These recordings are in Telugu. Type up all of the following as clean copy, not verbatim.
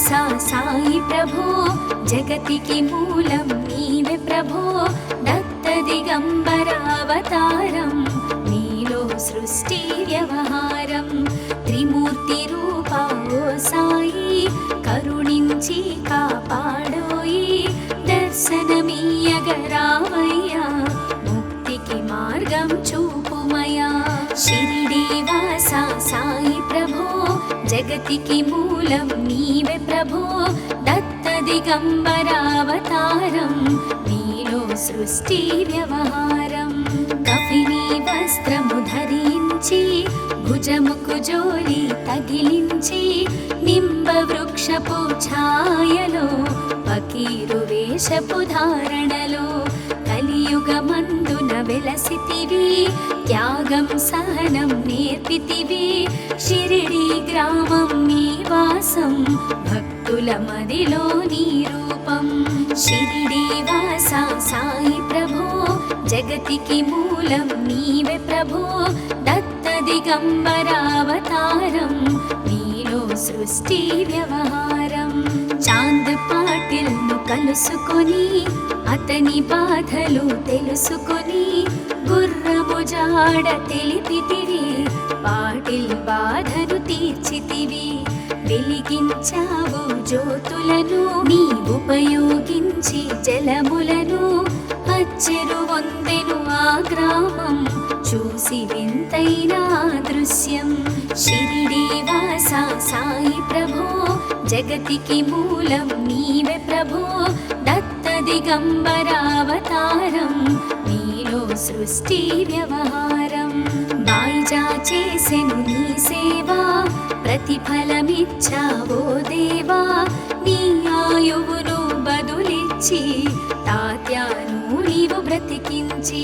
వాసా సాయి ప్రభో జగతికి మూలం నీవే ప్రభో దత్త దిగంబరావతారం నీలో సృష్టి వ్యవహారం త్రిమూర్తి రూపా ఓ సాయి కరుణించి కాపాడోయి దర్శనమీయగరావయ్యా ముక్తికి మార్గం చూపుమయా షిరిడి వాసా సాయి ప్రభో జగతికి మూలం నీవే ప్రభో దత్త దిగంబరావతారం నీలో సృష్టి వ్యవహారం కఫిని వస్త్రము ధరించి భుజముకు జోలి తగిలించి నింబ వృక్షపు ఛాయలో ఫకీరు వేషపు ధారణలో కలియుగమందున వెలసితివి త్యాగం సహనం నేర్పితివి షిరిడి గ్రామం నీ వాసం భక్తుల మదిలో నీ రూపం షిరిడి వాసా సాయి ప్రభో జగతికి మూలం నీవే ప్రభో దత్త దిగంబరావతారం నీలో సృష్టి వ్యవహారం చాంద్ పాటిల్ ను కలుసుకొని అతని బాధలు తెలుసుకొని గుర్రము జాడ తెలిపితివి పాటిల్ బాధను తీర్చితివి వెలిగించావు జ్యోతులను నీ ఉపయోగించి జలములను అచ్చెరు వందెను ఆ గ్రామం చూసి వింతైన దృశ్యం షిరిడి వాసా సాయి ప్రభో జగతికి మూలం నీవే ప్రభో దత్త దిగంబరావతారం నీలో సృష్టి వ్యవహారం బాయిజా చేసెను నీ సేవా ప్రతిఫలమిచ్చావో దేవా నీ ఆయువును బదులిచ్చి తాత్యాను నీవు బ్రతికించి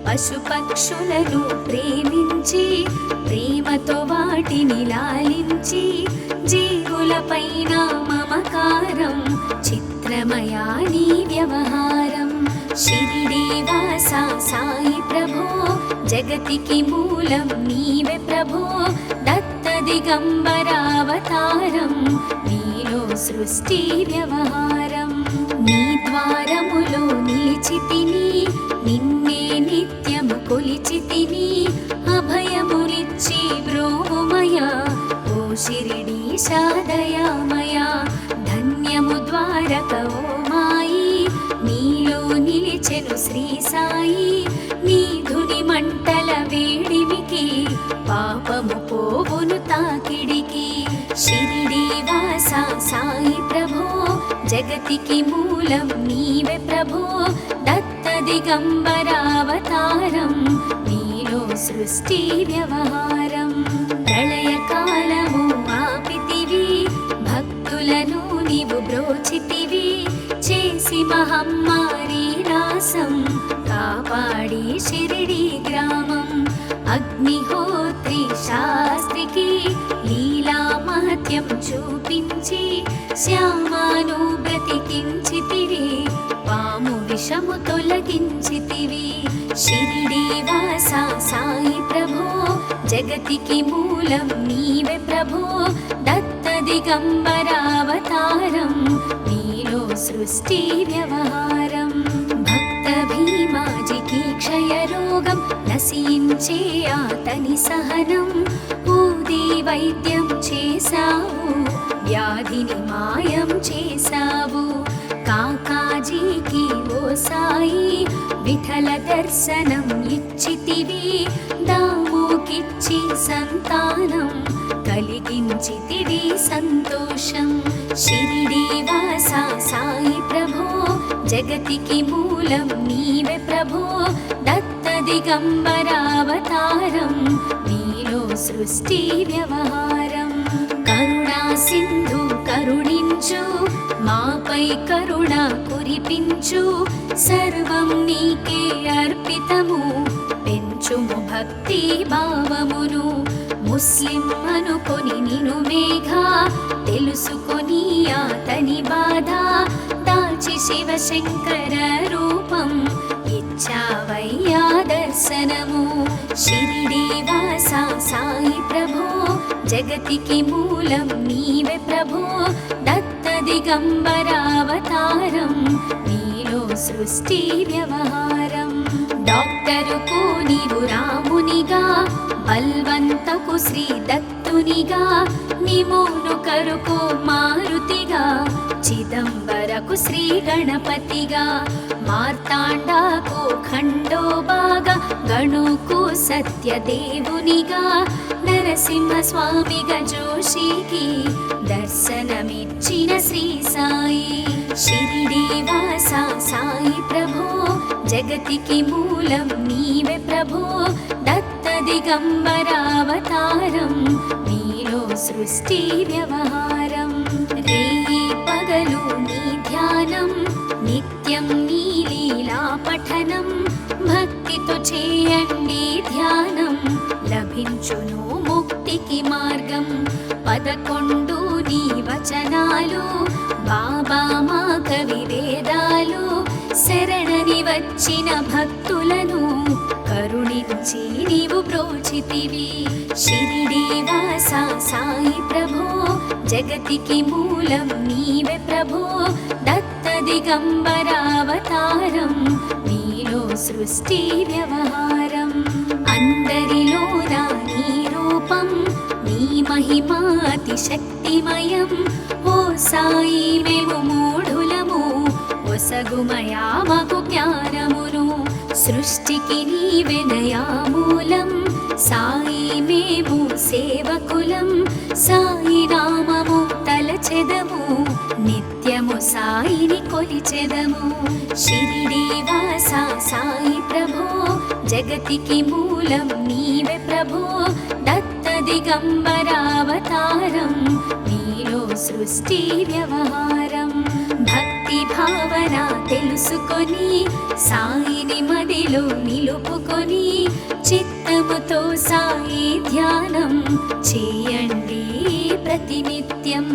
పశుపక్షులను ప్రేమించి ప్రేమతో వాటిని లాలించి జీవులపైన మమకారం చిత్రమయా నీ వ్యవహారం షిరిడి వాసా సాయి ప్రభో జగతికి మూలం నీవే ప్రభో దత్త దిగంబరావతారం నీలో సృష్టి వ్యవహారం నీ ద్వారములో నిలిచితిని నిన్నే నిత్యము కొలిచితిని అభయములిచ్చి బ్రోవుమయా ఓ షిరిడీశా దయామయా ధన్యము ద్వారక ఓ మాయి నీలో నిలిచెను శ్రీ సాయి నీ ధుని మంటల వేడిమికి పాపము పోవును తాకిడికి షిరిడి వాసా సాయి ప్రభో జగతికి మూలం నీవే ప్రభో దత్త దిగంబరావతారం నీలో సృష్టి వ్యవహారం ప్రళయకాలము ఆపితివి భక్తులను నీవు బ్రోచితివి చేసి మహమ్మారి నాశం కాపాడి షిరిడి గ్రామం అగ్నిహోత్రి శాస్త్రికి లీలా మహత్యం చూపించి శ్యామాను బ్రతికించితివి పాము విషము తొలగించితివి షిరిడి వాసా సాయి ప్రభో జగతికి మూలం నీవే ప్రభో దత్త దిగంబరావతారం నీలో సృష్టి వ్యవహారం భక్త భీమాజికి క్షయరోగం నశించే అతని సహనం ఊది వైద్యం చేశావు వ్యాధిని మాయం చేశావు కాకాజీకి ఓ సాయి విఠల దర్శనం ఇచ్చితివి దాముకిచ్చి సంతానం కలిగించితివి సంతోషం షిరిడి వాసా సాయి ప్రభో జగతికి మూలం నీవే ప్రభో దత్త దిగంబరావతారం నీలో సృష్టి వ్యవహారం కరుణా సింధు కరుణించు మాపై కరుణ కురిపించు సర్వం నీకే అర్పితము పెంచుము భక్తి భావమును ముస్లిం అనుకొని నిను మేఘా తెలుసుకొని అతని బాధ దాల్చి శివశంకర రూపం ఇచ్చావయ్యా దర్శనము షిరిడి వాసా సాయి ప్రభో జగతికి మూలం నీవే ప్రభో దత్త దిగంబరావతారం నీలో సృష్టి వ్యవహారం డాక్టరుకు నీవు రామునిగా బల్వంతకు శ్రీ దత్తునిగా నిమోను కరుకు మారుతిగా చిదంబరకు శ్రీ గణపతిగా మార్తాండాకు ఖండోబాగా గణుకు సత్యదేవునిగా నరసింహ స్వామిగా జోషికి దర్శనమిచ్చిన శ్రీ సాయి షిరిడి వాస సాయి ప్రభో జగతికి మూలం నీవే ప్రభో దత్త దిగంబరావతారం నీలో సృష్టి వ్యవహారం రేయి పగలు నీ ధ్యానం నిత్యం నీ లీలా పఠనం భక్తితో చేయండి ధ్యానం లభించును ముక్తికి మార్గం 11 నీ వచనాలు బాబా మా కవి వేదాలు శరణని వచ్చిన భక్తులను కరుణించి నీవు బ్రోచితివి షిరిడి వాస సాయి ప్రభో జగతికి మూలం నీవే ప్రభో దత్త దిగంబరావతారం నీలో సృష్టి వ్యవహారం అందరిలోన నీ రూపం నీ మహిమా అతి శక్తిమయం ఓ సాయి మేము మూఢులము ఒసగుమయా మాకు జ్ఞానమును సృష్టికి నీవెనయా మూలం సాయి మేము సేవకులం సాయి నామము తలచెదము నిత్యము సాయిని కొలిచెదము షిరిడి వాస సాయి ప్రభో జగతికి మూలం నీవే ప్రభో దత్త దిగంబరావతారం నీలో సృష్టి వ్యవహారం భక్తి భావన తెలుసుకొని సాయిని మదిలో నిలుపుకొని చిత్తముతో సాయి ధ్యానం చేయండి ప్రతినిత్యం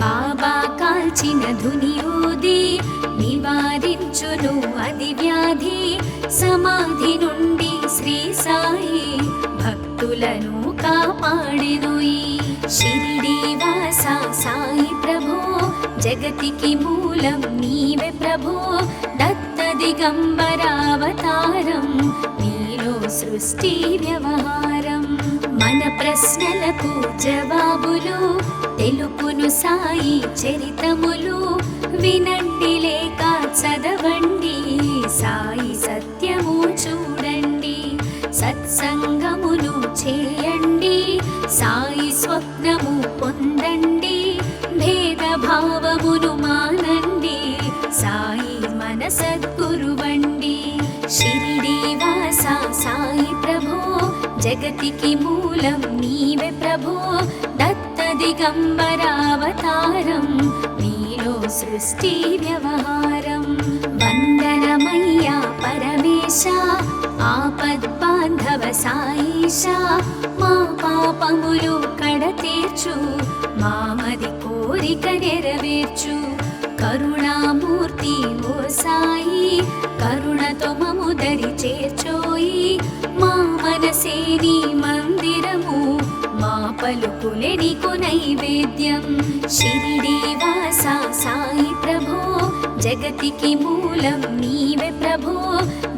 బాబా కాల్చిన ధునియూది నివారించును అది వ్యాధి సమాధి నుండి శ్రీ సాయి భక్తులను కాపాడెను ఈ షిరిడి వాస సాయి ప్రభో జగతికి మూలం నీవే ప్రభో దత్త దిగంబరావతారం నీలో సృష్టి వ్యవహారం మన ప్రశ్నలకు జవాబులు తెలుపును సాయి చరితములు వినండి లేక చదవండి సాయి సత్యము చూడండి సత్సంగమును చేయండి సాయి స్వప్నము పొందండి భేదభావమును మానండి సాయి మన సద్గురువండి షిరిడి వాస సాయి ప్రభో జగతికి మూలం నీవే ప్రభో దత్త దిగంబరావతారం నీలో సృష్టి వ్యవహారం వందనమయ్యా పరమేశ ఆపద్బాంధవ సాయిష మా పాపములు కడతీర్చు మామది కోరిక నెరవేర్చు కరుణామూర్తి ఓ సాయి కరుణతో మము దరి చేర్చోయి మా మనసే నీ మందిరము మా పలుకులే నీకు నైవేద్యం షిరిడి వాస సాయి ప్రభో జగతికి మూలం నీవే ప్రభో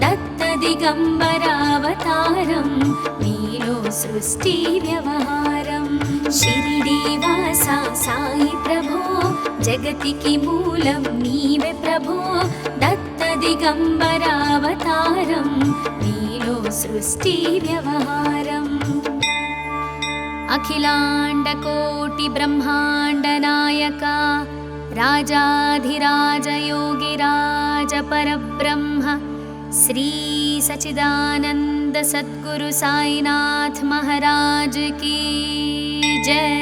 దత్త దిగంబరావతారం నీలో సృష్టి వ్యవహారం షిరిడి వాస సాయి ప్రభో జగతికి మూలం నీవే ప్రభో దత్త దిగంబరావతారం నీలో సృష్టి వ్యవహారం అఖిలాండ కోటి బ్రహ్మాండ నాయక రాజాధిరాజ యోగిరాజ పరబ్రహ్మ శ్రీ సచిదానంద సద్గురు సాయినాథ్ మహారాజ్ की जय।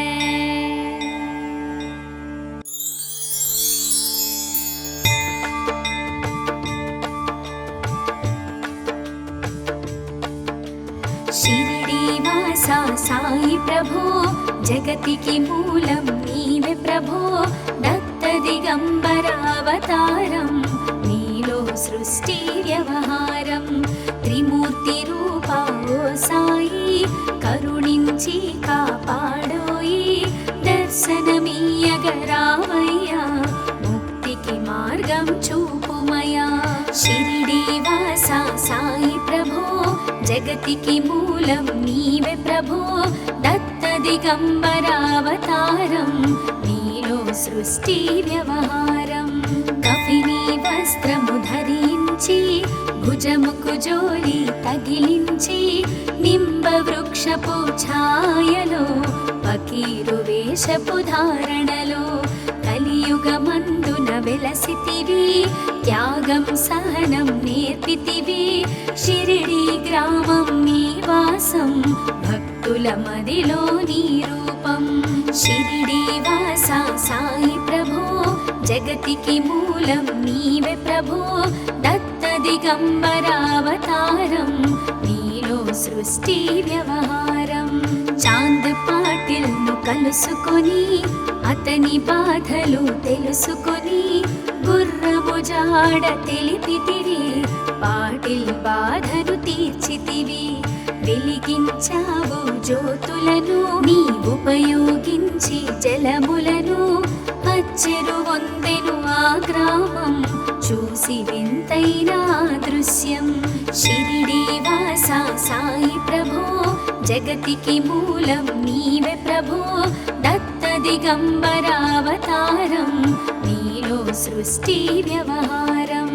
షిరిడి వాస సాయి ప్రభో జగతికి మూలం నీవే ప్రభో దత్త దిగంబరావతారం నీలో సృష్టి వ్యవహారం త్రిమూర్తి రూపా ఓ సాయి కరుణించి కాపాడోయి దర్శనమీయగరావయ్యా జగతికి మూలం నీవే ప్రభో దత్త దిగంబరావతారం నీలో సృష్టి వ్యవహారం కఫిని వస్త్రము ధరించి భుజముకు జోలి తగిలించి నింబ వృక్షపు ఛాయలో ఫకీరు వేషపు ధారణలో కలియుగమందున వెలసితివి త్యాగం సహనం నేర్పితివి షిరిడి గ్రామం నీ వాసం భక్తుల మదిలో నీ రూపం షిరిడి వాస సాయి ప్రభో జగతికి మూలం నీవే ప్రభో దత్త దిగంబరావతారం నీలో సృష్టి వ్యవహారం చాంద్ పాటిల్ ను కలుసుకొని అతని బాధలు తెలుసుకొని గుర్రము జాడ తెలిపితివి పాటిల్ బాధను తీర్చితివి వెలిగించావు జ్యోతులను నీ ఉపయోగించి జలములను అచ్చెరు వందెను ఆ గ్రామం చూసి వింతైన దృశ్యం షిరిడి వాస సాయి ప్రభో జగతికి మూలం నీవే ప్రభో దత్త దిగంబరావతారం నీలో సృష్టి వ్యవహారం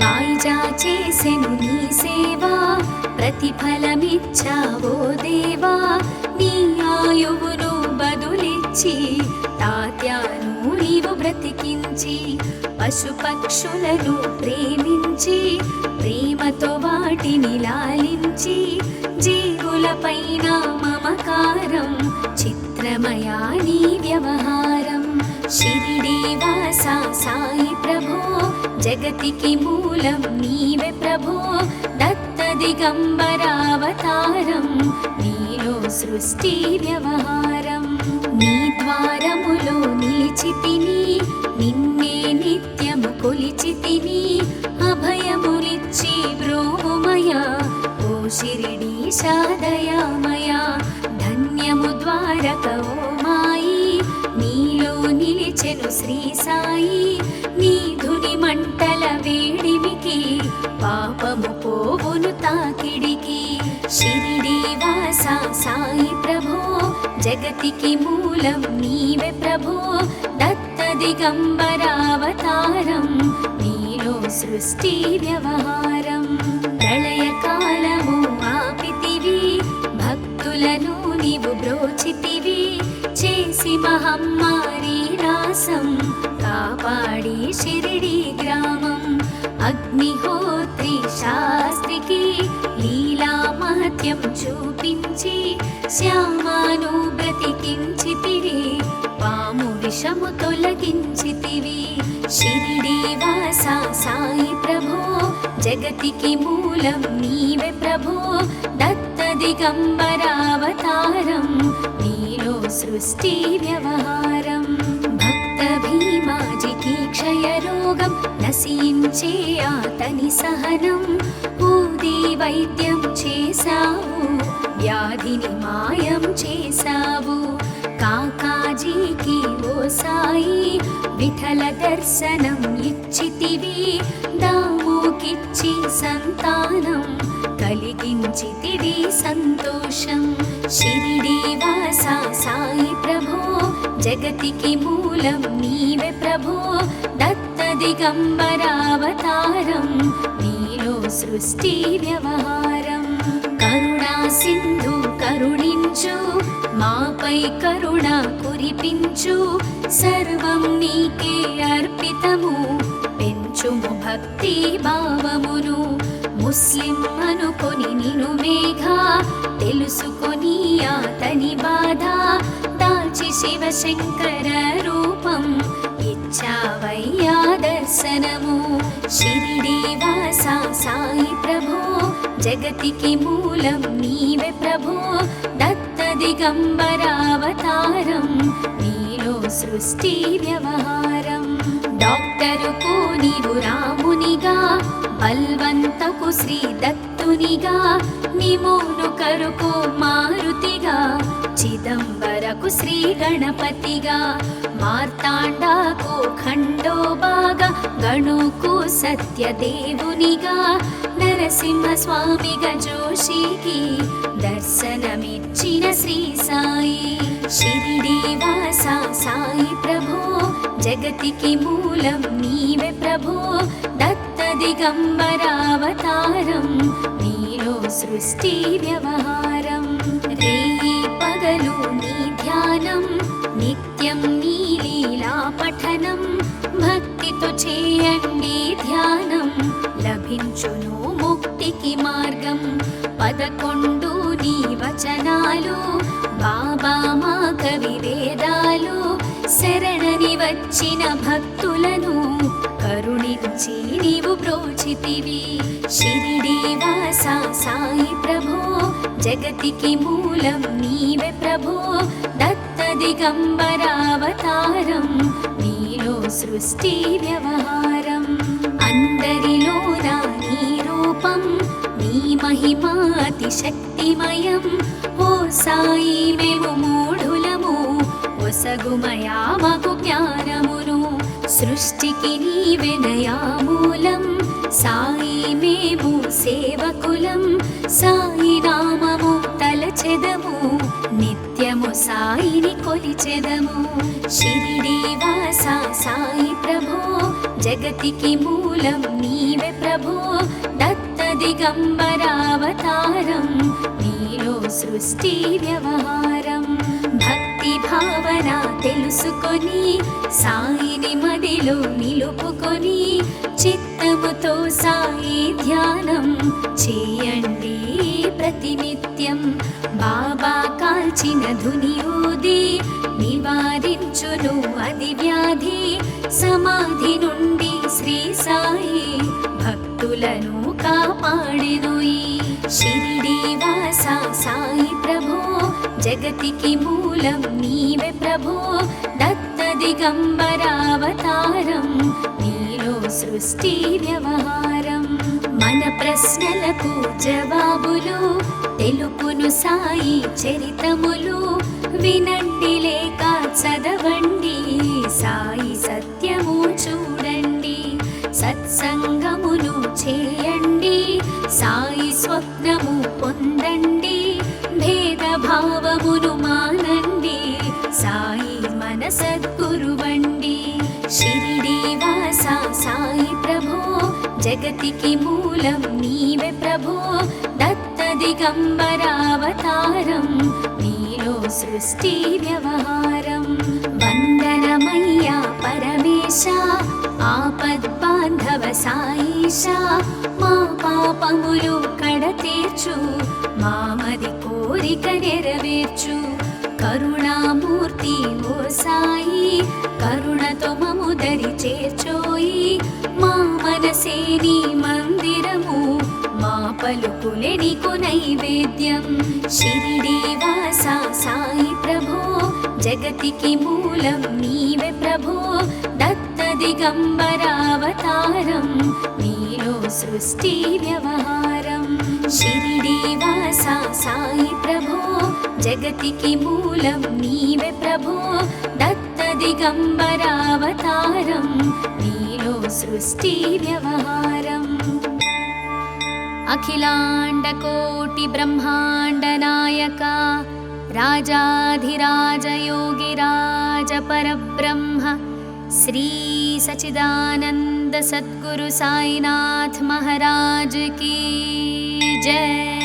బాయిజా చేసెను నీ సేవా ప్రతిఫలమిచ్చావో దేవా నీ ఆయువును బదులిచ్చి తాత్యాను నీవు బ్రతికించి పశుపక్షులను ప్రేమించి ప్రేమతో వాటిని లాలించి జీవులపైన మమకారం చిత్రమయా నీ వ్యవహారం షిరిడి వాస సాయి ప్రభో జగతికి మూలం నీవే ప్రభో దత్త దిగంబరావతారం నీలో సృష్టి వ్యవహారం నీ ద్వారములో నిలిచితిని నిన్నే నిత్యము కొలిచితిని అభయములిచ్చి బ్రోమయ ఓ షిరిడీశా దయామయ ధన్యము ద్వారక ఓ మాయి నీలో నిలిచెను శ్రీ సాయి నీ ధుని మంటల వేడిమికి పాపము పోవును తాకిడికి షిరిడి వాస సాయి ప్రభో జగతికి మూలం నీవే ప్రభో దత్త దిగంబరావతారం నీలో సృష్టి వ్యవహారం ప్రళయకాలము ఆపితివి భక్తులను నీవు బ్రోచితివి చేసి మహమ్మారి రాసం కాపాడి షిరిడి గ్రామం అగ్నిహోత్రి శాస్త్రికి లీలా మహత్యం చూపించి శ్యామాను బ్రతికించితివి పాము విషము తొలగించితివి షిరిడి వాస సాయి ప్రభో జగతికి మూలం నీవే ప్రభో దత్త దిగంబరావతారం నీలో సృష్టి వ్యవహారం భక్త భీమాజికి క్షయరోగం నశించే అతని సహనం ఊది వైద్యం చేశావు వ్యాధిని మాయం చేశావు కాకాజీకి ఓ సాయి విఠల దర్శనం ఇచ్చితివి దాముకిచ్చి సంతానం కలిగించితివి సంతోషం షిరిడి వాస సాయి ప్రభో జగతికి మూలం నీవే ప్రభో దత్త దిగంబరావతారం నీలో సృష్టి వ్యవహారం కరుణా సింధు కరుణించు మాపై కరుణ కురిపించు సర్వం నీకే అర్పితము పెంచుము భక్తి భావమును ముస్లిం అనుకొని నిను మేఘా తెలుసుకొని అతని బాధ దాచి శివశంకర రూపం ఇచ్చావయ్యా దర్శనము షిరిడి వాస సాయి ప్రభో జగతికి మూలం నీవే ప్రభో దత్త దిగంబరావతారం నీలో సృష్టి వ్యవహారం డాక్టరుకు నీవు రామునిగా బల్వంతకు శ్రీ దత్తునిగా నిమోను కరుకు మారుతిగా చిదంబరకు శ్రీ గణపతిగా మార్తాండాకు ఖండోబాగా గణుకు సత్యదేవునిగా నర నరసింహస్వామిగా జోషికి దర్శనమిచ్చిన శ్రీ సాయి. షిరిడి వాస సాయి ప్రభో జగతికి మూలం నీవే ప్రభో. దత్త దిగంబరావతారం నీలో సృష్టి వ్యవహారం. రేయి పగలు నీ ధ్యానం నిత్యం నీ లీలా పఠనం. భక్తితో చేయండి ధ్యానం లభించును ముక్తికి మార్గం. 11 నీ వచనాలు బాబా మా కవి వేదాలు. శరణని వచ్చిన భక్తులను కరుణించి నీవు బ్రోచితివి. షిరిడి వాస సాయి ప్రభో జగతికి మూలం నీవే ప్రభో. దత్త దిగంబరావతారం నీలో సృష్టి వ్యవహారం. అందరిలోన నీ రూపం నీ మహిమా అతి శక్తిమయం. ఓ సాయి మేము మూఢులము ఒసగుమయా మాకు జ్ఞానమును. సృష్టికి నీవెనయా మూలం సాయి మేము సేవకులం. సాయి నామము తలచెదము నిత్యము సాయిని కొలిచెదము. షిరిడి వాస సాయి ప్రభో జగతికి మూలం నీవే ప్రభో. దత్త దిగంబరావతారం నీలో సృష్టి వ్యవహారం. భక్తి భావన తెలుసుకొని సాయిని మదిలో నిలుపుకొని చిత్తముతో సాయి ధ్యానం చేయండి ప్రతినిత్యం. బాబా కాల్చిన ధుని ఊది నివారించును అది వ్యాధి. సమాధి నుండి శ్రీ సాయి భక్తులను కాపాడెను. షిరిడి వాస సాయి ప్రభో జగతికి మూలం నీవే ప్రభో. దత్త దిగంబరావతారం నీలో సృష్టి వ్యవహారం. మన ప్రశ్నలకు జవాబులు తెలుపును సాయి చరితములు. వినండి లేక చదవండి సాయి సత్యము చూడండి. సత్సంగమును చేయండి సాయి స్వప్నము పొందండి. భేదభావమును మానండి సాయి మన సద్గురువండి. షిరిడి వాస సాయి ప్రభో జగతికి మూలం నీవే ప్రభో. దత్త దిగంబరావతారం నీలో సృష్టి వ్యవహారం. వందనమయ్యా పరమేశ ఆపద్బాంధవ సాయిష. మా పాపములు కడతీర్చు మామది కోరిక నెరవేర్చు. కరుణామూర్తి ఓ సాయి కరుణతో మము దరి చేర్చోయి. మా మనసే నీ మందిరము మా పలుకులే నీకు నైవేద్యం. షిరిడి వాస సాయి ప్రభో జగతికి మూలం నీవే ప్రభో. దత్త దిగంబరావతారం నీలో సృష్టి వ్యవహారం. షిరిడి వాస సాయి ప్రభో జగతికి మూలం నీవే ప్రభో. దత్త దిగంబరావతారం నీలో సృష్టి వ్యవహారం. అఖిలాండ కోటి బ్రహ్మాండ నాయక రాజాధిరాజ యోగిరాజ పరబ్రహ్మ శ్రీ సచిదానంద సద్గురు సాయినాథ్ महाराज की जय।